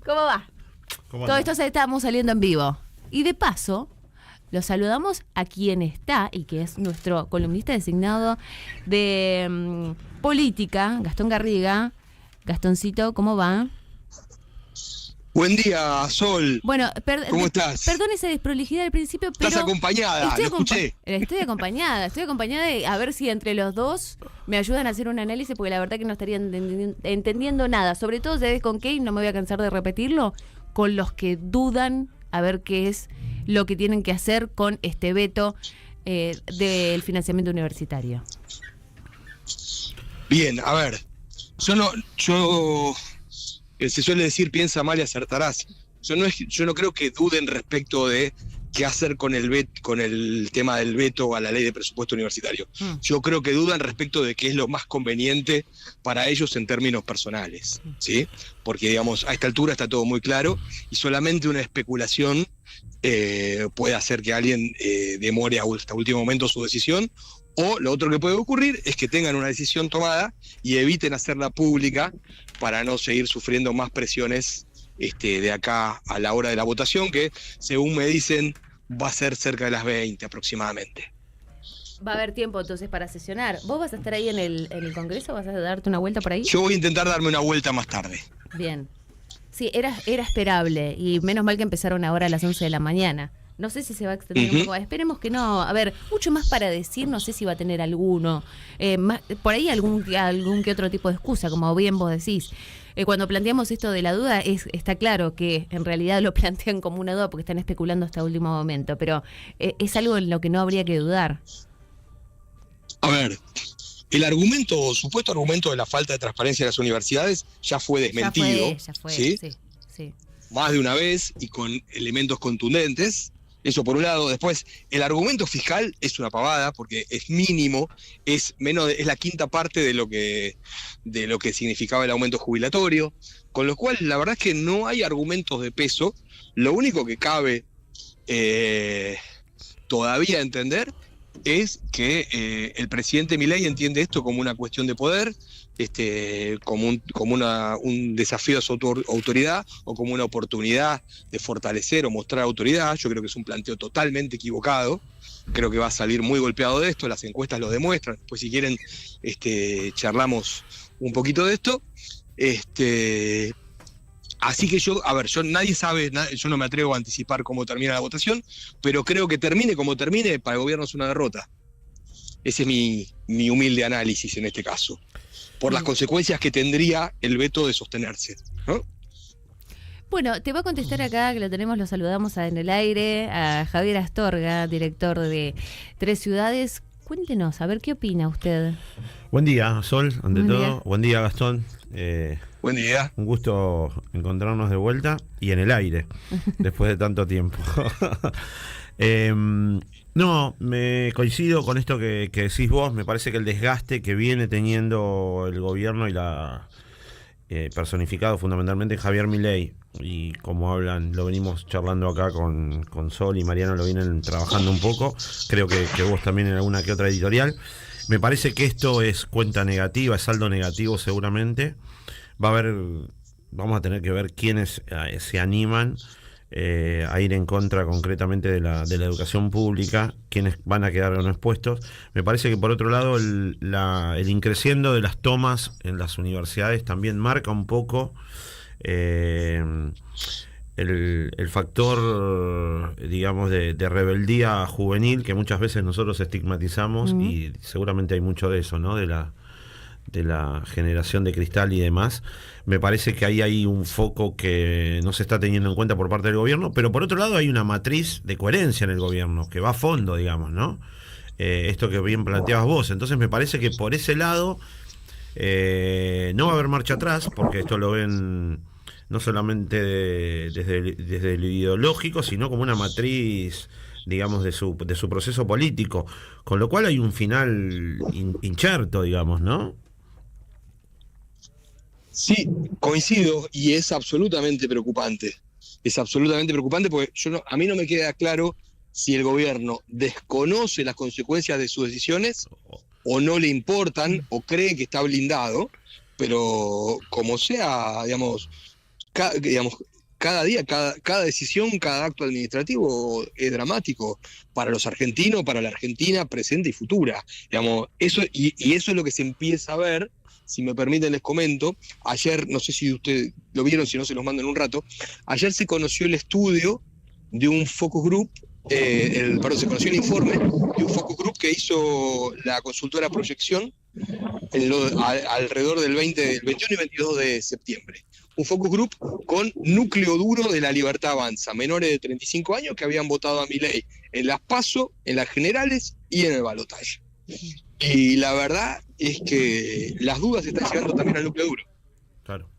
¿Cómo va? Todo esto estamos saliendo en vivo. Y de paso, lo saludamos a quien está y que es nuestro columnista designado de política, Gastón Garriga. Gastoncito, ¿cómo va? Buen día, Sol. Bueno, ¿Cómo estás? Perdón esa desprolijidad al principio, pero... Estás acompañada, lo escuché. Estoy acompañada y a ver si entre los dos me ayudan a hacer un análisis, porque la verdad que no estaría entendiendo nada. Sobre todo, ¿sabes con qué? Y no me voy a cansar de repetirlo, con los que dudan a ver qué es lo que tienen que hacer con este veto del financiamiento universitario. Bien, a ver, se suele decir piensa mal y acertarás. Yo no creo que duden respecto de qué hacer con el tema del veto a la ley de presupuesto universitario. Yo creo que dudan respecto de qué es lo más conveniente para ellos en términos personales, ¿sí? Porque, digamos, a esta altura está todo muy claro y solamente una especulación puede hacer que alguien demore hasta último momento su decisión. O lo otro que puede ocurrir es que tengan una decisión tomada y eviten hacerla pública para no seguir sufriendo más presiones de acá a la hora de la votación, que según me dicen va a ser cerca de las 20 aproximadamente. Va a haber tiempo entonces para sesionar. ¿Vos vas a estar ahí en el Congreso? ¿Vas a darte una vuelta por ahí? Yo voy a intentar darme una vuelta más tarde. Bien. Sí, era esperable y menos mal que empezaron ahora a las 11 de la mañana. No sé si se va a extender un poco. Esperemos que no. A ver, mucho más para decir, no sé si va a tener alguno. Por ahí algún que otro tipo de excusa, como bien vos decís. Cuando planteamos esto de la duda, está claro que en realidad lo plantean como una duda porque están especulando hasta último momento, pero es algo en lo que no habría que dudar. A ver, supuesto argumento de la falta de transparencia de las universidades ya fue desmentido. Ya fue, sí. Más de una vez y con elementos contundentes. Eso por un lado. Después, el argumento fiscal es una pavada porque es mínimo, es la quinta parte de lo que significaba el aumento jubilatorio, con lo cual la verdad es que no hay argumentos de peso. Lo único que cabe todavía entender es que el presidente Milei entiende esto como una cuestión de poder, como un desafío a su autoridad o como una oportunidad de fortalecer o mostrar autoridad. Yo creo que es un planteo totalmente equivocado. Creo que va a salir muy golpeado de esto, las encuestas lo demuestran. Después, si quieren, charlamos un poquito de esto. Así que nadie sabe, yo no me atrevo a anticipar cómo termina la votación, pero creo que termine como termine, para el gobierno es una derrota. Ese es mi humilde análisis en este caso, por las consecuencias que tendría el veto de sostenerse, ¿no? Bueno, te va a contestar acá, que lo saludamos en el aire, a Javier Astorga, director de Tres Ciudades. Cuéntenos, a ver, ¿qué opina usted? Buen día, Sol, ante todo. Buen día, Gastón. Buen día. Un gusto encontrarnos de vuelta y en el aire, después de tanto tiempo. No, me coincido con esto que decís vos. Me parece que el desgaste que viene teniendo el gobierno y personificado fundamentalmente en Javier Milei, y como hablan, lo venimos charlando acá con Sol y Mariano, lo vienen trabajando un poco, creo que vos también en alguna que otra editorial. Me parece que esto es cuenta negativa, es saldo negativo seguramente. Vamos a tener que ver quiénes se animan a ir en contra concretamente de la educación pública, quiénes van a quedar o no expuestos. Me parece que por otro lado el increciendo de las tomas en las universidades también marca un poco el factor, digamos, de rebeldía juvenil que muchas veces nosotros estigmatizamos, y seguramente hay mucho de eso, ¿no? De la generación de cristal y demás. Me parece que ahí hay un foco que no se está teniendo en cuenta por parte del gobierno, pero por otro lado hay una matriz de coherencia en el gobierno que va a fondo, digamos, ¿no? Esto que bien planteabas vos. Entonces me parece que por ese lado no va a haber marcha atrás, porque esto lo ven no solamente desde lo ideológico, sino como una matriz, digamos, de su proceso político, con lo cual hay un final incierto, digamos, ¿no? Sí, coincido, y es absolutamente preocupante. Es absolutamente preocupante porque a mí no me queda claro si el gobierno desconoce las consecuencias de sus decisiones o no le importan o cree que está blindado, pero como sea, cada día, cada decisión, cada acto administrativo es dramático para los argentinos, para la Argentina presente y futura. Eso, y eso es lo que se empieza a ver. Si me permiten les comento, ayer, no sé si ustedes lo vieron, si no se los mando en un rato, ayer se conoció el estudio de un focus group, se conoció el informe de un focus group que hizo la consultora Proyección alrededor del 21 y 22 de septiembre. Un focus group con núcleo duro de La Libertad Avanza, menores de 35 años que habían votado a Milei en las PASO, en las generales y en el balotaje. Y la verdad es que las dudas están llegando también al núcleo duro. Claro.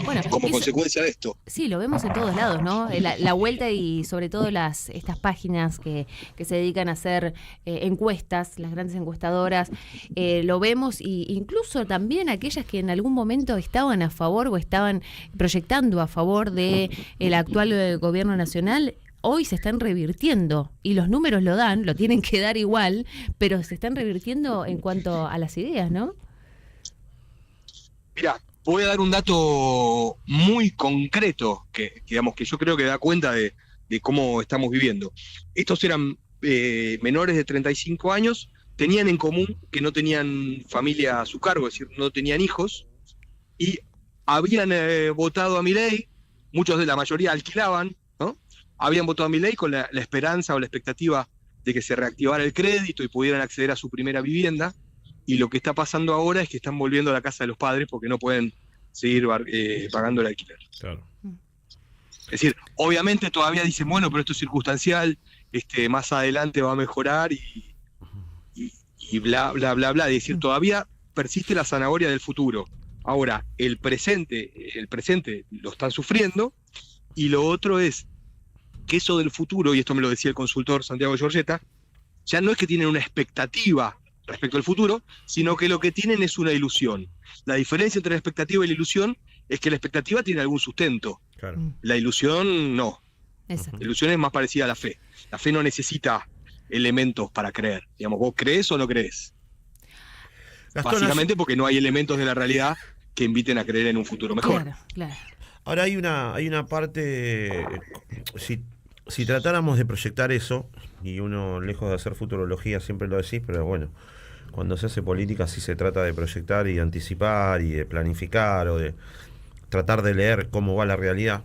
Bueno, como consecuencia de esto. Sí, lo vemos en todos lados, ¿no? La vuelta y sobre todo estas páginas que se dedican a hacer encuestas, las grandes encuestadoras, lo vemos, y incluso también aquellas que en algún momento estaban a favor o estaban proyectando a favor de el actual gobierno nacional. Hoy se están revirtiendo y los números lo dan, lo tienen que dar igual, pero se están revirtiendo en cuanto a las ideas, ¿no? Mirá, voy a dar un dato muy concreto que yo creo que da cuenta de cómo estamos viviendo. Estos eran menores de 35 años, tenían en común que no tenían familia a su cargo, es decir, no tenían hijos, y habían votado a Milei, la mayoría alquilaban, ¿no? Habían votado a Milei con la esperanza o la expectativa de que se reactivara el crédito y pudieran acceder a su primera vivienda, y lo que está pasando ahora es que están volviendo a la casa de los padres porque no pueden seguir pagando el alquiler. Claro. Es decir, obviamente todavía dicen, bueno, pero esto es circunstancial, más adelante va a mejorar y bla, bla, bla, bla. Es decir, todavía persiste la zanahoria del futuro. Ahora, el presente lo están sufriendo, y lo otro es que eso del futuro, y esto me lo decía el consultor Santiago Giorgetta, ya no es que tienen una expectativa respecto al futuro, sino que lo que tienen es una ilusión. La diferencia entre la expectativa y la ilusión es que la expectativa tiene algún sustento. Claro. La ilusión no. Exacto. La ilusión es más parecida a la fe. La fe no necesita elementos para creer. ¿Vos crees o no crees? Gastón, básicamente porque no hay elementos de la realidad que inviten a creer en un futuro mejor. Claro, claro. Ahora hay una parte, si tratáramos de proyectar eso, y uno lejos de hacer futurología siempre lo decís, pero bueno, cuando se hace política sí se trata de proyectar y de anticipar y de planificar o de tratar de leer cómo va la realidad.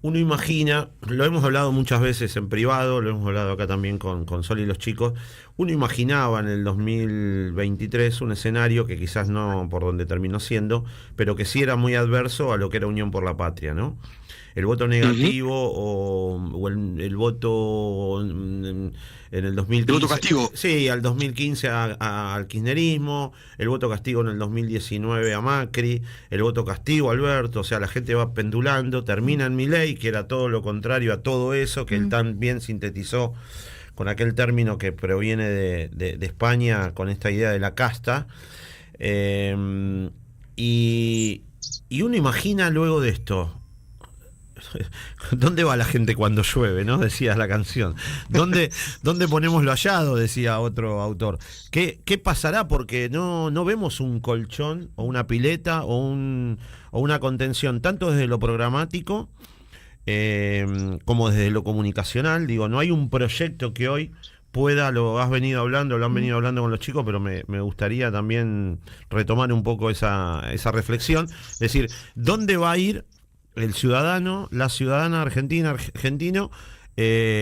Uno imagina, lo hemos hablado muchas veces en privado, lo hemos hablado acá también con Sol y los chicos, uno imaginaba en el 2023 un escenario que quizás no por donde terminó siendo, pero que sí era muy adverso a lo que era Unión por la Patria, ¿no? El voto negativo o el voto en el 2015. El voto castigo. Sí, al 2015 al kirchnerismo, el voto castigo en el 2019 a Macri, el voto castigo a Alberto, o sea, la gente va pendulando, termina en Milei, que era todo lo contrario a todo eso, que él tan bien sintetizó con aquel término que proviene de España, con esta idea de la casta. Y uno imagina luego de esto, ¿dónde va la gente cuando llueve? ¿No? Decía la canción. ¿Dónde ponemos lo hallado? Decía otro autor. ¿Qué pasará? Porque no vemos un colchón o una pileta o una contención, tanto desde lo programático como desde lo comunicacional. Digo, no hay un proyecto que hoy pueda, lo han venido hablando con los chicos, pero me gustaría también retomar un poco esa reflexión. Es decir, ¿dónde va a ir el ciudadano, la ciudadana argentino,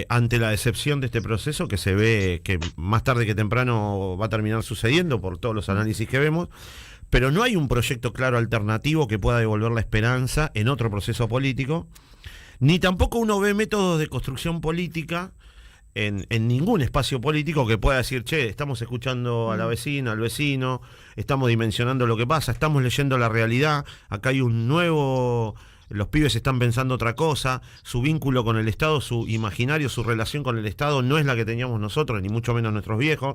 ante la decepción de este proceso que se ve que más tarde que temprano va a terminar sucediendo por todos los análisis que vemos? Pero no hay un proyecto claro alternativo que pueda devolver la esperanza en otro proceso político, ni tampoco uno ve métodos de construcción política en ningún espacio político que pueda decir, che, estamos escuchando a la vecina, al vecino, estamos dimensionando lo que pasa, estamos leyendo la realidad, acá hay un nuevo... Los pibes están pensando otra cosa, su vínculo con el Estado, su imaginario, su relación con el Estado no es la que teníamos nosotros, ni mucho menos nuestros viejos.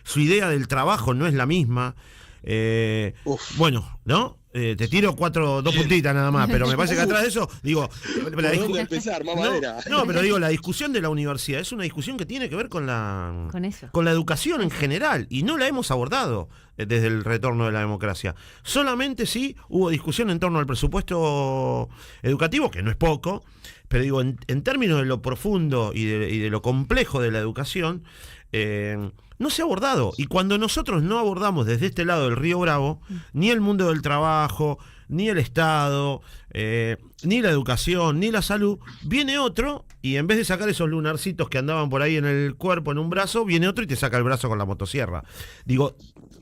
Su idea del trabajo no es la misma. Bueno, ¿no? te tiro dos puntitas nada más, pero me parece que atrás de eso, digo... ¿Dónde empezar? Más madera. No, pero digo, la discusión de la universidad es una discusión que tiene que ver con la educación en general, y no la hemos abordado desde el retorno de la democracia. Solamente sí hubo discusión en torno al presupuesto educativo, que no es poco, pero digo, en términos de lo profundo y de lo complejo de la educación, no se ha abordado. Y cuando nosotros no abordamos desde este lado del Río Bravo, ni el mundo del trabajo, ni el Estado, ni la educación, ni la salud, viene otro y en vez de sacar esos lunarcitos que andaban por ahí en el cuerpo, en un brazo, viene otro y te saca el brazo con la motosierra. Digo,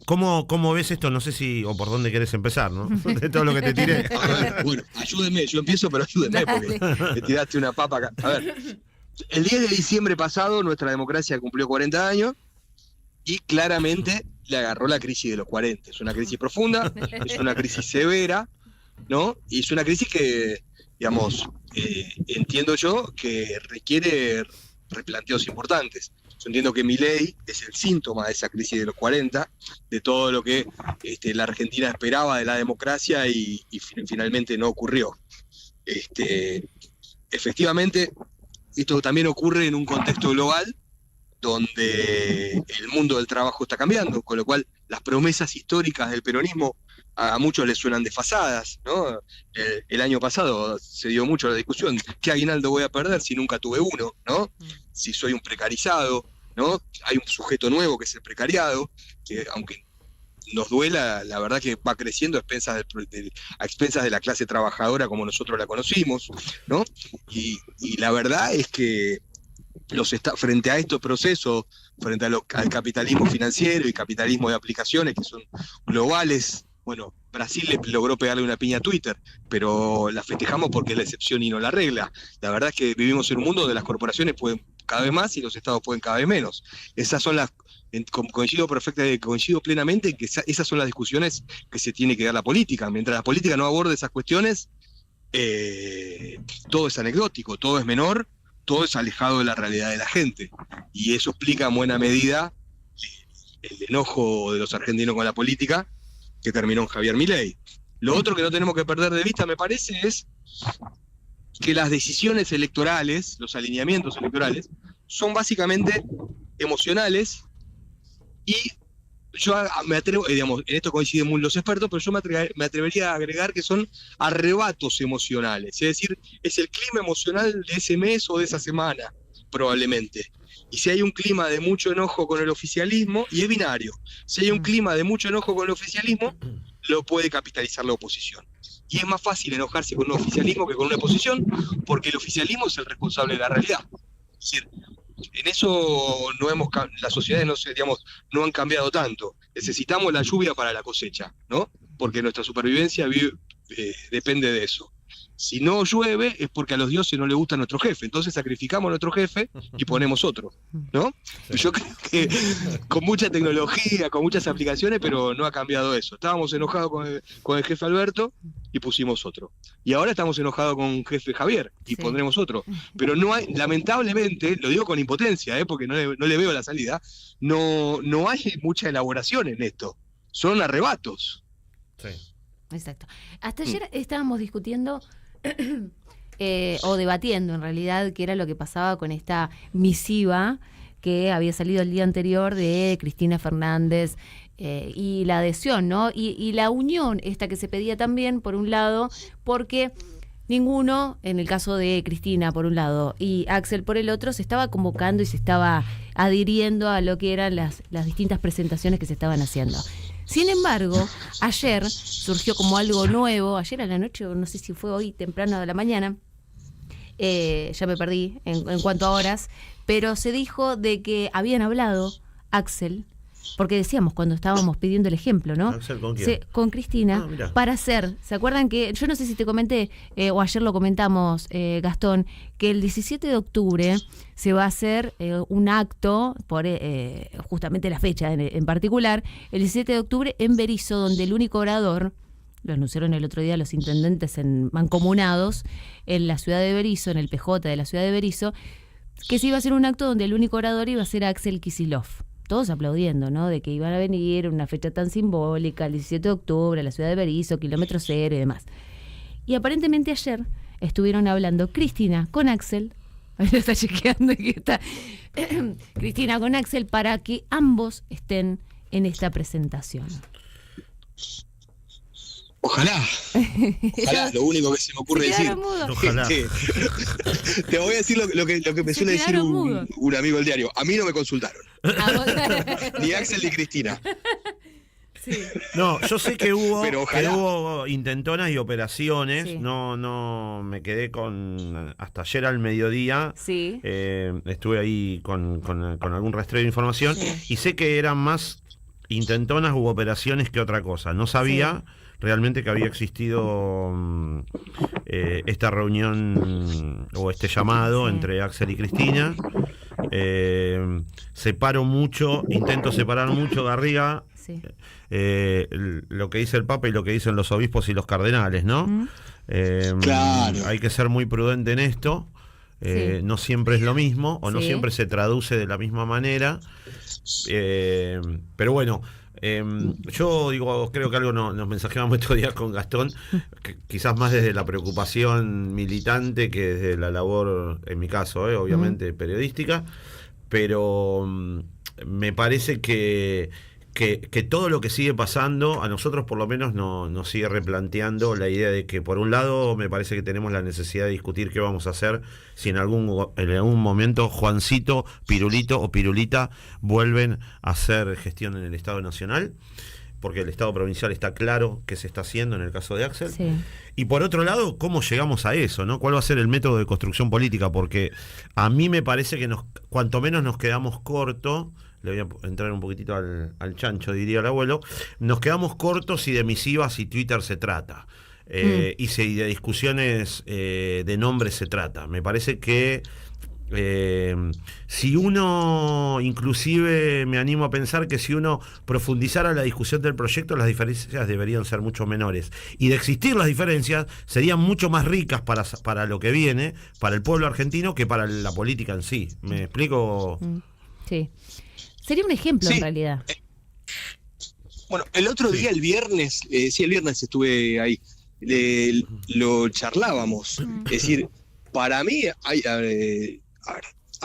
¿cómo ves esto? No sé si, o por dónde querés empezar, ¿no? De todo lo que te tiré. A ver, bueno, ayúdenme, yo empiezo, pero ayúdenme, porque me tiraste una papa acá. A ver, el 10 de diciembre pasado nuestra democracia cumplió 40 años y claramente le agarró la crisis de los 40. Es una crisis profunda, es una crisis severa, ¿no? Y es una crisis que, digamos, entiendo yo que requiere replanteos importantes. Yo entiendo que Milei es el síntoma de esa crisis de los 40, de todo lo que la Argentina esperaba de la democracia y finalmente no ocurrió. Efectivamente, esto también ocurre en un contexto global donde el mundo del trabajo está cambiando, con lo cual las promesas históricas del peronismo a muchos les suenan desfasadas, ¿no? El año pasado se dio mucho la discusión, ¿qué aguinaldo voy a perder si nunca tuve uno, ¿no? Si soy un precarizado, ¿no? Hay un sujeto nuevo que es el precariado, que aunque nos duela, la verdad que va creciendo a expensas de la clase trabajadora como nosotros la conocimos, ¿no? Y la verdad es que frente a estos procesos, frente al capitalismo financiero y capitalismo de aplicaciones que son globales, bueno, Brasil logró pegarle una piña a Twitter, pero la festejamos porque es la excepción y no la regla. La verdad es que vivimos en un mundo donde las corporaciones pueden cada vez más y los estados pueden cada vez menos. Esas son coincido plenamente en que esas son las discusiones que se tiene que dar la política. Mientras la política no aborde esas cuestiones, todo es anecdótico, todo es menor, todo es alejado de la realidad de la gente. Y eso explica en buena medida el enojo de los argentinos con la política que terminó en Javier Milei. Lo otro que no tenemos que perder de vista, me parece, es que las decisiones electorales, los alineamientos electorales, son básicamente emocionales y yo me atrevo, digamos, en esto coinciden muy los expertos, pero yo me atrevería a agregar que son arrebatos emocionales, es decir, es el clima emocional de ese mes o de esa semana, probablemente. Y si hay un clima de mucho enojo con el oficialismo, y es binario, si hay un clima de mucho enojo con el oficialismo, lo puede capitalizar la oposición. Y es más fácil enojarse con un oficialismo que con una oposición, porque el oficialismo es el responsable de la realidad. Es decir, en eso las sociedades no han cambiado tanto. Necesitamos la lluvia para la cosecha, ¿no? Porque nuestra supervivencia depende de eso. Si no llueve es porque a los dioses no les gusta nuestro jefe, entonces sacrificamos a nuestro jefe y ponemos otro, ¿no? Sí. Yo creo que con mucha tecnología, con muchas aplicaciones, pero no ha cambiado eso. Estábamos enojados con el jefe Alberto y pusimos otro. Y ahora estamos enojados con el jefe Javier y pondremos otro. Pero no hay, lamentablemente, lo digo con impotencia, porque no le veo la salida, no hay mucha elaboración en esto. Son arrebatos. Sí. Exacto. Hasta ayer estábamos discutiendo o debatiendo en realidad qué era lo que pasaba con esta misiva que había salido el día anterior de Cristina Fernández y la adhesión, ¿no? Y la unión esta que se pedía también, por un lado, porque ninguno, en el caso de Cristina por un lado y Axel por el otro, se estaba convocando y se estaba adhiriendo a lo que eran las distintas presentaciones que se estaban haciendo. Sin embargo, ayer surgió como algo nuevo, ayer a la noche, no sé si fue hoy temprano de la mañana, ya me perdí en cuanto a horas, pero se dijo de que habían hablado Axel, porque decíamos cuando estábamos pidiendo el ejemplo, ¿no? ¿Axel con quién? Con Cristina, para hacer, ¿se acuerdan que, yo no sé si te comenté, o ayer lo comentamos, Gastón, que el 17 de octubre se va a hacer un acto, por justamente la fecha en particular, el 17 de octubre en Berisso, donde el único orador, lo anunciaron el otro día los intendentes mancomunados en la ciudad de Berisso, en el PJ de la ciudad de Berisso, que se iba a hacer un acto donde el único orador iba a ser Axel Kicillof. todos aplaudiendo, ¿no? De que iban a venir una fecha tan simbólica, el 17 de octubre, a la ciudad de Berisso, kilómetro cero y demás. Y aparentemente ayer estuvieron hablando Cristina con Axel, ahí lo está chequeando y está Cristina con Axel, para que ambos estén en esta presentación. Ojalá, lo único que se me ocurre decir. Ojalá. Te voy a decir lo que me suele decir un amigo del diario. A mí no me consultaron. Ni Axel ni Cristina. Sí. No, yo sé que hubo intentonas y operaciones. Sí. No me quedé con hasta ayer al mediodía. Sí. Estuve ahí con algún rastreo de información, sí. Y sé que eran más intentonas u operaciones que otra cosa. No sabía realmente que había existido esta reunión o este llamado entre Axel y Cristina. Intento separar mucho, Garriga. Sí. Lo que dice el Papa y lo que dicen los obispos y los cardenales, ¿no? Claro. Hay que ser muy prudente en esto. No siempre es lo mismo, o no siempre se traduce de la misma manera. Pero bueno, yo creo que algo nos mensajeamos estos días con Gastón, quizás más desde la preocupación militante que desde la labor, en mi caso, obviamente periodística, pero me parece que todo lo que sigue pasando a nosotros por lo menos nos sigue replanteando la idea de que por un lado me parece que tenemos la necesidad de discutir qué vamos a hacer si en algún momento Juancito, Pirulito o Pirulita vuelven a hacer gestión en el Estado Nacional, porque el Estado provincial está claro que se está haciendo en el caso de Axel. Sí. Y por otro lado, ¿cómo llegamos a eso, ¿no? ¿Cuál va a ser el método de construcción política? Porque a mí me parece que cuanto menos nos quedamos cortos. Le voy a entrar un poquitito al chancho, diría el abuelo. Nos quedamos cortos si de misivas y Twitter se trata. Y si de discusiones de nombres se trata. Me parece que si uno, inclusive me animo a pensar que si uno profundizara la discusión del proyecto, las diferencias deberían ser mucho menores. Y de existir las diferencias, serían mucho más ricas para lo que viene, para el pueblo argentino, que para la política en sí. ¿Me explico? Sí. Sería un ejemplo, en realidad. Bueno, el otro día, el viernes estuve ahí, lo charlábamos. Es decir, para mí, a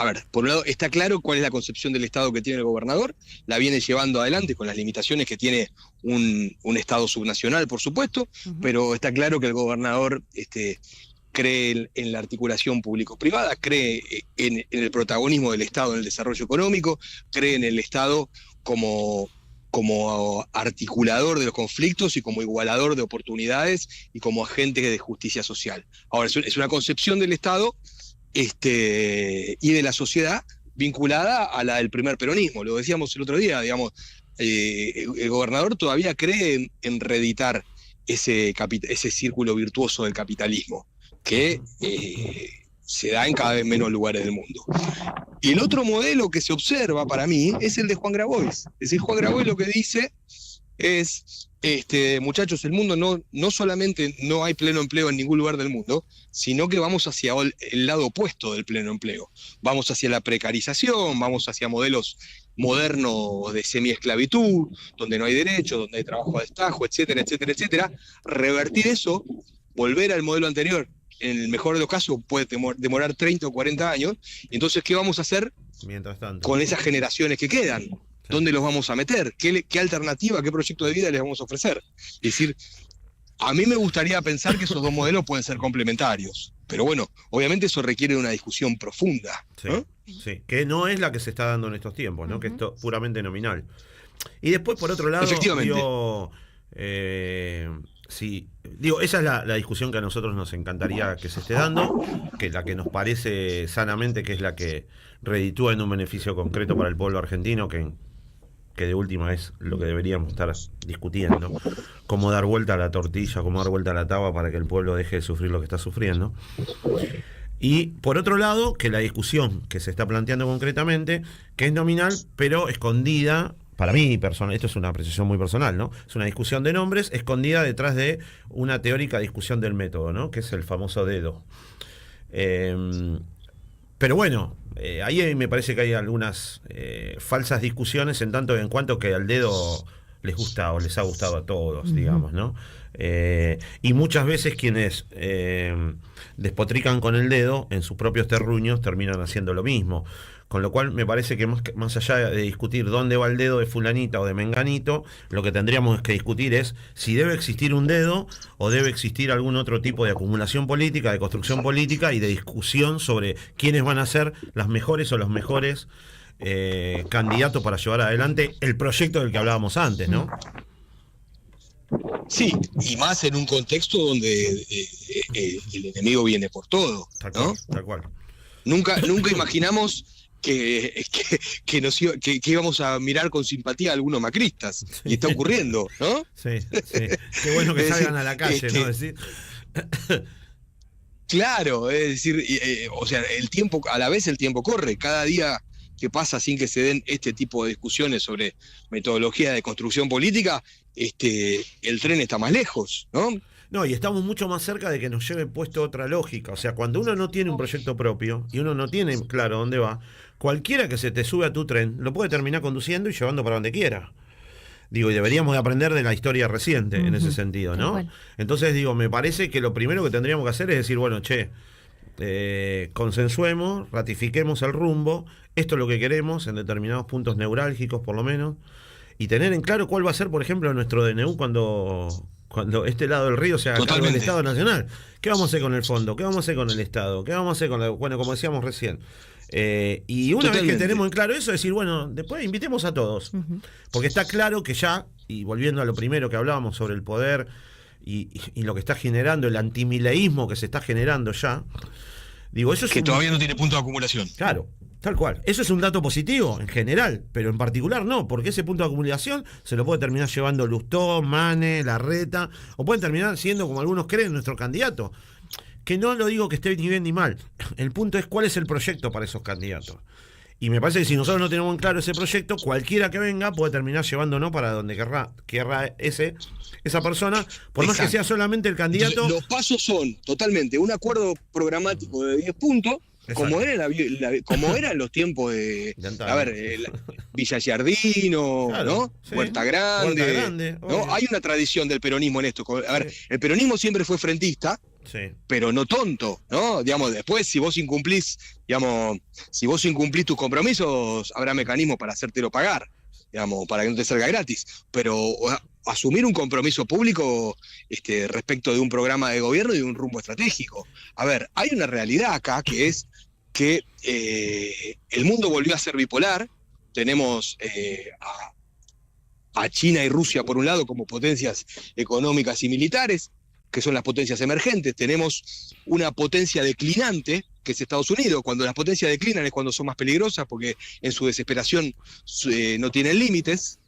ver, por un lado, está claro cuál es la concepción del Estado que tiene el gobernador, la viene llevando adelante con las limitaciones que tiene un Estado subnacional, por supuesto, pero está claro que el gobernador cree en la articulación público-privada, cree en el protagonismo del Estado en el desarrollo económico, cree en el Estado como articulador de los conflictos y como igualador de oportunidades y como agente de justicia social. Ahora, es una concepción del Estado y de la sociedad vinculada a la del primer peronismo. Lo decíamos el otro día, digamos, el gobernador todavía cree en reeditar ese círculo virtuoso del capitalismo, que se da en cada vez menos lugares del mundo. Y el otro modelo que se observa para mí es el de Juan Grabois. Es decir, Juan Grabois lo que dice es, muchachos, el mundo no solamente no hay pleno empleo en ningún lugar del mundo, sino que vamos hacia el lado opuesto del pleno empleo. Vamos hacia la precarización, vamos hacia modelos modernos de semiesclavitud, donde no hay derechos, donde hay trabajo a destajo, etcétera, etcétera, etcétera. Revertir eso, volver al modelo anterior, en el mejor de los casos puede demorar 30 o 40 años. Entonces, ¿qué vamos a hacer mientras tanto con esas generaciones que quedan? Sí. ¿Dónde los vamos a meter? ¿Qué alternativa, qué proyecto de vida les vamos a ofrecer? Es decir, a mí me gustaría pensar que esos dos modelos pueden ser complementarios. Pero bueno, obviamente eso requiere una discusión profunda, ¿no? Sí, que no es la que se está dando en estos tiempos, ¿no? Que es puramente nominal. Y después, por otro lado, esa es la discusión que a nosotros nos encantaría que se esté dando, que es la que nos parece sanamente, que es la que reditúa en un beneficio concreto para el pueblo argentino, que de última es lo que deberíamos estar discutiendo. Cómo dar vuelta a la tortilla, cómo dar vuelta a la taba para que el pueblo deje de sufrir lo que está sufriendo. Y por otro lado, que la discusión que se está planteando concretamente, que es nominal, pero escondida. Para mí, esto es una apreciación muy personal, ¿no? Es una discusión de nombres escondida detrás de una teórica discusión del método, ¿no? Que es el famoso dedo. Pero bueno, ahí me parece que hay algunas falsas discusiones en tanto y en cuanto que al dedo les gusta o les ha gustado a todos, digamos, ¿no? Y muchas veces quienes despotrican con el dedo en sus propios terruños terminan haciendo lo mismo. Con lo cual me parece que más allá de discutir dónde va el dedo de fulanita o de menganito, lo que tendríamos que discutir es si debe existir un dedo o debe existir algún otro tipo de acumulación política, de construcción política y de discusión sobre quiénes van a ser las mejores o los mejores candidatos para llevar adelante el proyecto del que hablábamos antes, ¿no? Sí, y más en un contexto donde el enemigo viene por todo, ¿no? Tal cual. Nunca imaginamos que íbamos a mirar con simpatía a algunos macristas, y está ocurriendo, ¿no? Sí. Qué bueno que salgan a la calle, ¿no? Decir. Claro, es decir, o sea, el tiempo corre, cada día que pasa sin que se den este tipo de discusiones sobre metodología de construcción política, el tren está más lejos, ¿no? No, y estamos mucho más cerca de que nos lleve puesto otra lógica. O sea, cuando uno no tiene un proyecto propio y uno no tiene claro dónde va, cualquiera que se te sube a tu tren lo puede terminar conduciendo y llevando para donde quiera. Digo, y deberíamos de aprender de la historia reciente en ese sentido, ¿no? Bueno. Entonces, digo, me parece que lo primero que tendríamos que hacer es decir, bueno, consensuemos, ratifiquemos el rumbo, esto es lo que queremos en determinados puntos neurálgicos por lo menos, y tener en claro cuál va a ser, por ejemplo, nuestro DNU cuando este lado del río se haga cargo del Estado Nacional. ¿Qué vamos a hacer con el fondo? ¿Qué vamos a hacer con el Estado? ¿Qué vamos a hacer con bueno, como decíamos recién? Y una vez que tenemos en claro eso, decir, bueno, después invitemos a todos. Porque está claro que ya, y volviendo a lo primero que hablábamos sobre el poder y lo que está generando, el antimileísmo que se está generando ya, digo, eso es que todavía no tiene punto de acumulación. Claro. Tal cual. Eso es un dato positivo en general, pero en particular no, porque ese punto de acumulación se lo puede terminar llevando Lustó, Mane, Larreta, o pueden terminar siendo, como algunos creen, nuestro candidato. Que no lo digo que esté ni bien ni mal. El punto es cuál es el proyecto para esos candidatos. Y me parece que si nosotros no tenemos en claro ese proyecto, cualquiera que venga puede terminar llevándonos para donde querrá esa persona, por más que sea solamente el candidato. Los pasos son totalmente un acuerdo programático de 10 puntos. Como era en los tiempos de Villa Giardino, claro, ¿no? Sí. Huerta Grande, ¿no? Hay una tradición del peronismo en esto. A ver, el peronismo siempre fue frentista, pero no tonto, ¿no? Digamos, después si vos incumplís tus compromisos, habrá mecanismos para hacértelo pagar, digamos, para que no te salga gratis. Pero asumir un compromiso público respecto de un programa de gobierno y de un rumbo estratégico. A ver, hay una realidad acá que es que el mundo volvió a ser bipolar. Tenemos a China y Rusia por un lado como potencias económicas y militares, que son las potencias emergentes. Tenemos una potencia declinante, que es Estados Unidos. Cuando las potencias declinan es cuando son más peligrosas, porque en su desesperación no tienen límites.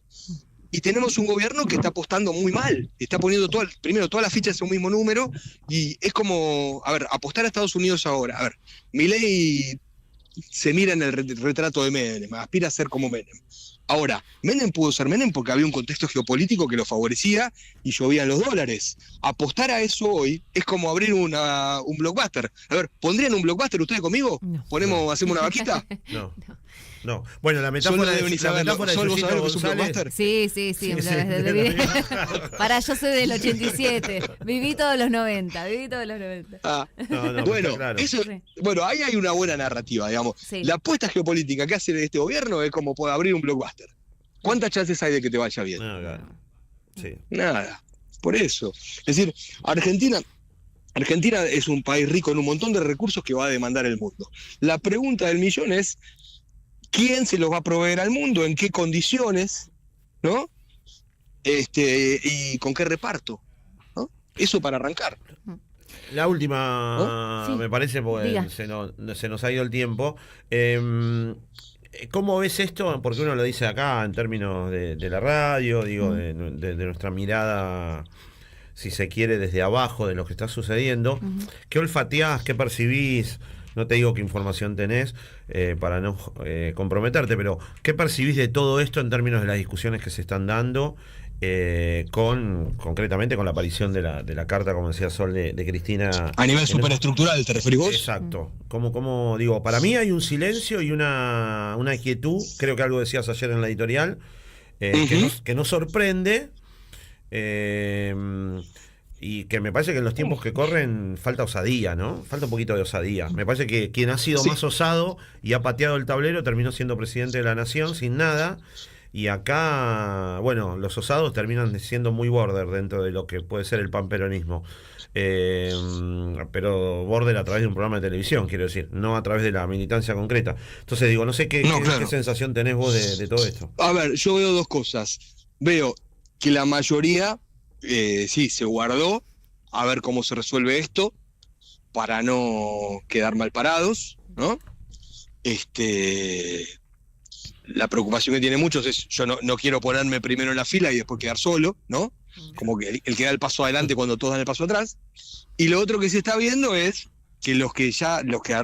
Y tenemos un gobierno que está apostando muy mal, está poniendo primero todas las fichas en un mismo número, y es como, apostar a Estados Unidos ahora. Milei se mira en el retrato de Menem, aspira a ser como Menem. Ahora, Menem pudo ser Menem porque había un contexto geopolítico que lo favorecía y llovían los dólares. Apostar a eso hoy es como abrir un blockbuster. ¿Pondrían un blockbuster ustedes conmigo? No. ¿Hacemos una vaquita? No. Bueno, la metáfora de Luisito González. Sí. Para, yo soy del 87. Viví todos los 90. Bueno, claro. Bueno, ahí hay una buena narrativa, digamos. Sí. La apuesta geopolítica que hace este gobierno es como poder abrir un blockbuster. ¿Cuántas chances hay de que te vaya bien? Nada. Por eso. Es decir, Argentina es un país rico en un montón de recursos que va a demandar el mundo. La pregunta del millón es: ¿quién se los va a proveer al mundo? ¿En qué condiciones? ¿No? ¿Y con qué reparto? ¿No? Eso para arrancar. La última, ¿no? Me parece, porque se nos ha ido el tiempo. ¿Cómo ves esto? Porque uno lo dice acá en términos de la radio, digo, de nuestra mirada, si se quiere, desde abajo de lo que está sucediendo. ¿Qué olfateás? ¿Qué percibís? No te digo qué información tenés para no comprometerte, pero ¿qué percibís de todo esto en términos de las discusiones que se están dando concretamente con la aparición de la carta, como decía Sol, de Cristina. A nivel superestructural, ¿te referís vos? Exacto. Como digo, para mí hay un silencio y una quietud, creo que algo decías ayer en la editorial, que nos sorprende, y que me parece que en los tiempos que corren falta osadía, ¿no? Falta un poquito de osadía. Me parece que quien ha sido más osado y ha pateado el tablero terminó siendo presidente de la nación sin nada. Y acá, bueno, los osados terminan siendo muy border dentro de lo que puede ser el panperonismo. Pero border a través de un programa de televisión, quiero decir, no a través de la militancia concreta. Entonces digo, no sé qué sensación tenés vos de todo esto. A ver, yo veo dos cosas. Veo que la mayoría, sí, se guardó a ver cómo se resuelve esto para no quedar mal parados, ¿no? La preocupación que tienen muchos es, yo no quiero ponerme primero en la fila y después quedar solo, ¿no? Como que el que da el paso adelante cuando todos dan el paso atrás. Y lo otro que se está viendo es que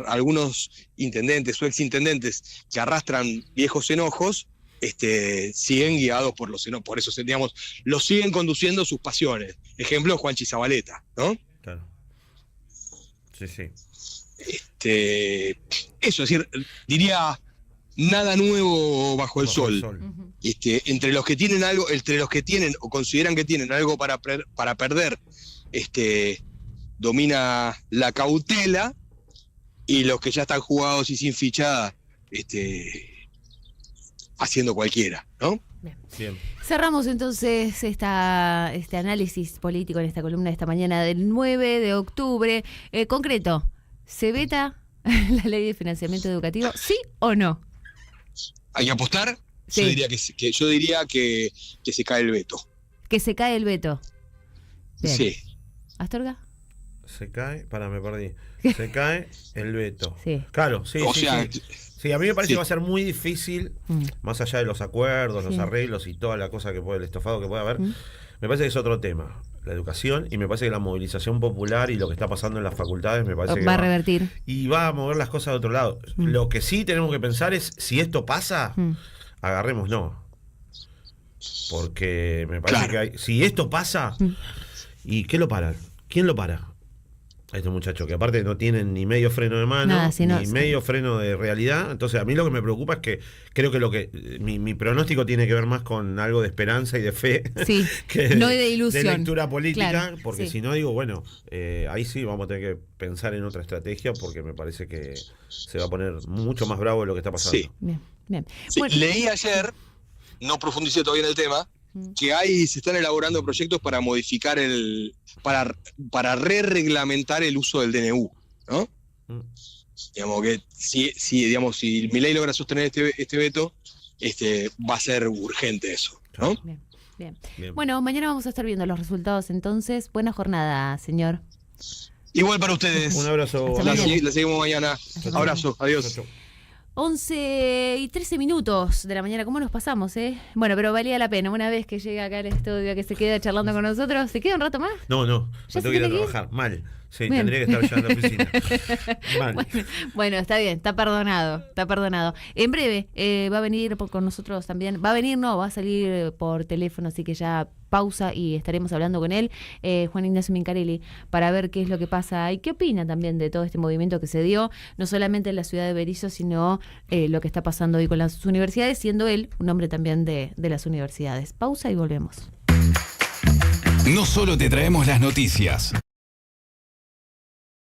algunos intendentes o exintendentes que arrastran viejos enojos, siguen guiados por los enojos, por eso, digamos, los siguen conduciendo sus pasiones. Ejemplo, Juanchi Zabaleta, ¿no? Claro. Sí. Eso, es decir, diría, nada nuevo bajo el sol. Entre los que tienen algo, entre los que tienen o consideran que tienen algo para perder, domina la cautela, y los que ya están jugados y sin fichada, haciendo cualquiera, ¿no? Bien. Cerramos entonces este análisis político en esta columna de esta mañana del 9 de octubre. Concreto, ¿se veta la ley de financiamiento educativo? ¿Sí o no? ¿Hay que apostar? Sí. Yo diría que se cae el veto. ¿Que se cae el veto? Bien. Sí. ¿Astorga? Se cae, me perdí. Se cae el veto. Sí. Claro, sí. Sí, a mí me parece que va a ser muy difícil, más allá de los acuerdos, los arreglos y toda la cosa el estofado que puede haber. Me parece que es otro tema, la educación, y me parece que la movilización popular y lo que está pasando en las facultades me parece que va a revertir. Y va a mover las cosas de otro lado. Lo que sí tenemos que pensar es, si esto pasa, agarremos no. Porque me parece que si esto pasa, ¿y qué lo paran? ¿Quién lo para? A estos muchachos que aparte no tienen ni medio freno de mano, ni medio freno de realidad. Entonces a mí lo que me preocupa es que creo que mi pronóstico tiene que ver más con algo de esperanza y de fe, que no de ilusión, de lectura política, claro, porque si no digo, bueno, ahí sí vamos a tener que pensar en otra estrategia, porque me parece que se va a poner mucho más bravo de lo que está pasando. Sí. Bien. Sí, bueno. Leí ayer, no profundicé todavía en el tema, que se están elaborando proyectos para modificar para re-reglamentar el uso del DNU, ¿no? Digamos que si Milei logra sostener este veto, va a ser urgente eso, ¿no? Bien. Bueno, mañana vamos a estar viendo los resultados, entonces. Buena jornada, señor. Igual para ustedes. Un abrazo. La seguimos mañana. Abrazo, adiós. Chau. 11:13 de la mañana, ¿cómo nos pasamos, eh? Bueno, pero valía la pena. Una vez que llega acá al estudio, que se queda charlando con nosotros, ¿se queda un rato más? No, me tengo que ir a trabajar. Mal. Sí, bien. Tendría que estar ya en la oficina. Mal. Bueno, está bien, está perdonado. En breve va a venir con nosotros también. Va a salir por teléfono, así que ya pausa y estaremos hablando con él, Juan Ignacio Mincarelli, para ver qué es lo que pasa y qué opina también de todo este movimiento que se dio, no solamente en la ciudad de Berisso, sino lo que está pasando hoy con las universidades, siendo él un hombre también de las universidades. Pausa y volvemos. No solo te traemos las noticias,